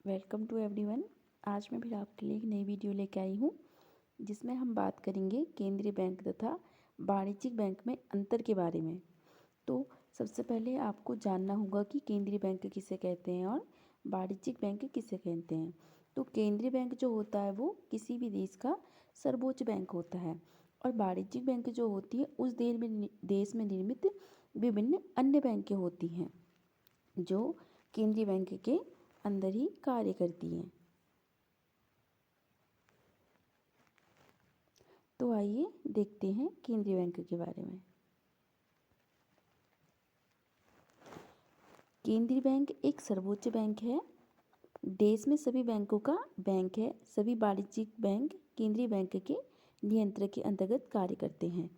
Welcome to everyone. आज मैं फिर आपके लिए एक नई वीडियो लेके आई हूँ जिसमें हम बात करेंगे केंद्रीय बैंक तथा वाणिज्यिक बैंक में अंतर के बारे में। तो सबसे पहले आपको जानना होगा कि केंद्रीय बैंक किसे कहते हैं और वाणिज्यिक बैंक किसे कहते हैं। तो केंद्रीय बैंक जो होता है वो किसी भी देश का सर्वोच्च बैंक होता है और वाणिज्यिक बैंक जो होती है उस देश में निर्मित विभिन्न अन्य बैंकें होती हैं जो केंद्रीय बैंक के अंदर ही कार्य करती हैं। तो आइए देखते हैं केंद्रीय बैंक के बारे में। केंद्रीय बैंक एक सर्वोच्च बैंक है। देश में सभी बैंकों का बैंक है। सभी वाणिज्यिक बैंक केंद्रीय बैंक के नियंत्रण के अंतर्गत कार्य करते हैं।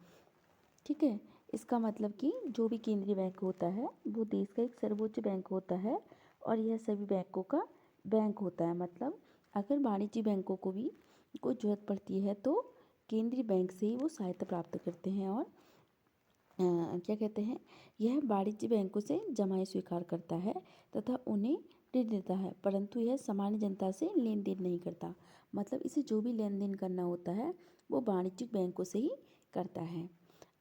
ठीक है, इसका मतलब कि जो भी केंद्रीय बैंक होता है वो देश का एक सर्वोच्च बैंक होता है और यह सभी बैंकों का बैंक होता है। मतलब अगर वाणिज्यिक बैंकों को भी कोई जरूरत पड़ती है तो केंद्रीय बैंक से ही वो सहायता प्राप्त करते हैं और क्या कहते हैं, यह वाणिज्य बैंकों से जमाएं स्वीकार करता है तथा उन्हें ऋण देता है, परंतु यह सामान्य जनता से लेन देन नहीं करता। मतलब इसे जो भी लेन देन करना होता है वो वाणिज्यिक बैंकों से ही करता है।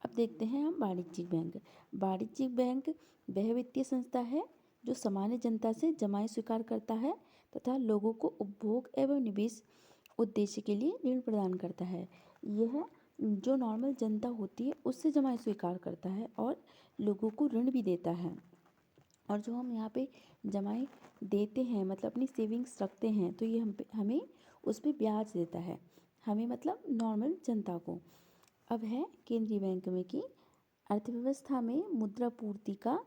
अब देखते हैं हम वाणिज्यिक बैंक। वाणिज्यिक बैंक वह वित्तीय संस्था है जो सामान्य जनता से जमाएं स्वीकार करता है तथा लोगों को उपभोग एवं निवेश उद्देश्य के लिए ऋण प्रदान करता है। यह जो नॉर्मल जनता होती है उससे जमाएं स्वीकार करता है और लोगों को ऋण भी देता है। और जो हम यहाँ पे जमाएं देते हैं मतलब अपनी सेविंग्स रखते हैं तो ये हमें उस पर ब्याज देता है, हमें मतलब नॉर्मल जनता को। अब है केंद्रीय बैंक में कि अर्थव्यवस्था में मुद्रा पूर्ति का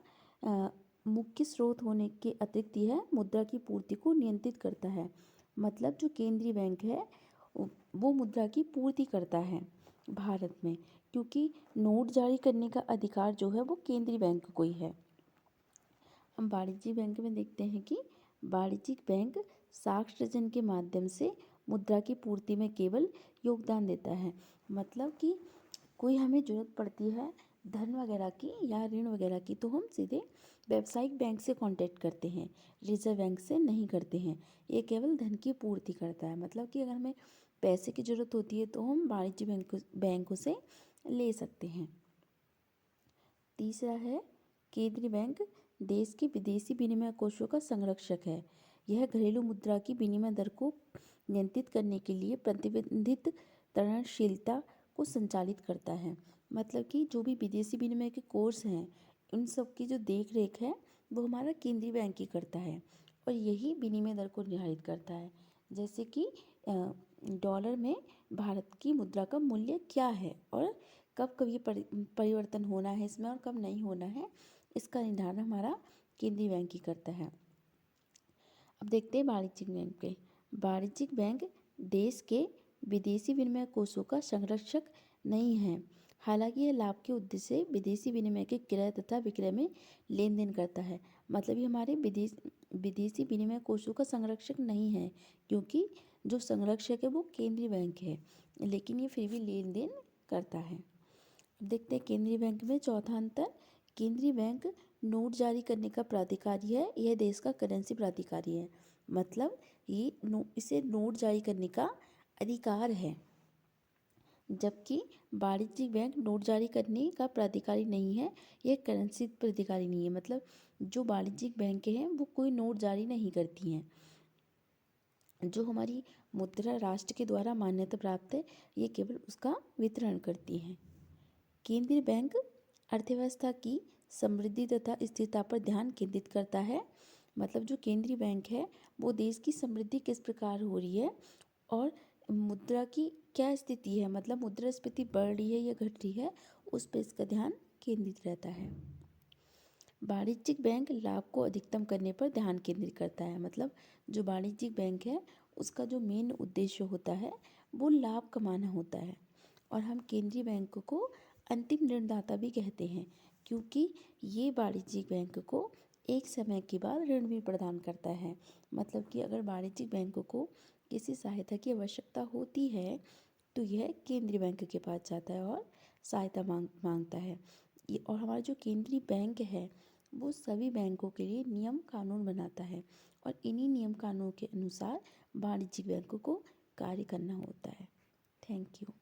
मुख्य स्रोत होने के अतिरिक्त यह मुद्रा की पूर्ति को नियंत्रित करता है। मतलब जो केंद्रीय बैंक है वो मुद्रा की पूर्ति करता है भारत में, क्योंकि नोट जारी करने का अधिकार जो है वो केंद्रीय बैंक को ही है। हम वाणिज्यिक बैंक में देखते हैं कि वाणिज्यिक बैंक साख सृजन के माध्यम से मुद्रा की पूर्ति में केवल योगदान देता है। मतलब कि कोई हमें ज़रूरत पड़ती है धन वगैरह की या ऋण वगैरह की तो हम सीधे व्यावसायिक बैंक से कांटेक्ट करते हैं, रिजर्व बैंक से नहीं करते हैं। ये केवल धन की पूर्ति करता है। मतलब कि अगर हमें पैसे की ज़रूरत होती है तो हम वाणिज्य बैंकों से ले सकते हैं। तीसरा है केंद्रीय बैंक देश के विदेशी विनिमय कोषों का संरक्षक है। यह घरेलू मुद्रा की विनिमय दर को नियंत्रित करने के लिए प्रतिबंधित तरलशीलता को संचालित करता है। मतलब कि जो भी विदेशी विनिमय के कोर्स हैं उन सब की जो देख रेख है वो हमारा केंद्रीय बैंक ही करता है और यही विनिमय दर को निर्धारित करता है। जैसे कि डॉलर में भारत की मुद्रा का मूल्य क्या है और कब कब ये परिवर्तन होना है इसमें और कब नहीं होना है, इसका निर्धारण हमारा केंद्रीय बैंक ही करता है। अब देखते हैं वाणिज्यिक बैंक पे। वाणिज्यिक बैंक देश के विदेशी विनिमय कोषों का संरक्षक नहीं है। हालांकि यह लाभ के उद्देश्य से विदेशी विनिमय के क्रय तथा विक्रय में लेन देन करता है। मतलब ये हमारे विदेशी विनिमय कोषों का संरक्षक नहीं है, क्योंकि जो संरक्षक है वो केंद्रीय बैंक है, लेकिन ये फिर भी लेन देन करता है। अब देखते हैं केंद्रीय बैंक में चौथा अंतर। केंद्रीय बैंक नोट जारी करने का प्राधिकारी है, यह देश का करेंसी प्राधिकारी है। मतलब ये इसे नोट जारी करने का अधिकार है, जबकि वाणिज्यिक बैंक नोट जारी करने का प्राधिकारी नहीं है, यह करेंसी प्राधिकारी नहीं है। मतलब जो वाणिज्यिक बैंक हैं वो कोई नोट जारी नहीं करती हैं। जो हमारी मुद्रा राष्ट्र के द्वारा मान्यता प्राप्त है ये केवल उसका वितरण करती हैं। केंद्रीय बैंक अर्थव्यवस्था की समृद्धि तथा स्थिरता पर ध्यान केंद्रित करता है। मतलब जो केंद्रीय बैंक है वो देश की समृद्धि किस प्रकार हो रही है और मुद्रा की क्या स्थिति है, मतलब मुद्रास्फीति बढ़ रही है या घट रही है, उस पर इसका ध्यान केंद्रित रहता है। वाणिज्यिक बैंक लाभ को अधिकतम करने पर ध्यान केंद्रित करता है। मतलब जो वाणिज्यिक बैंक है उसका जो मेन उद्देश्य होता है वो लाभ कमाना होता है। और हम केंद्रीय बैंक को अंतिम ऋणदाता भी कहते हैं, क्योंकि ये वाणिज्यिक बैंक को एक समय के बाद ऋण भी प्रदान करता है। मतलब कि अगर वाणिज्यिक बैंक को किसी सहायता की आवश्यकता होती है तो यह केंद्रीय बैंक के पास जाता है और सहायता मांगता है। और हमारा जो केंद्रीय बैंक है वो सभी बैंकों के लिए नियम कानून बनाता है और इन्हीं नियम कानून के अनुसार वाणिज्यिक बैंकों को कार्य करना होता है। Thank you.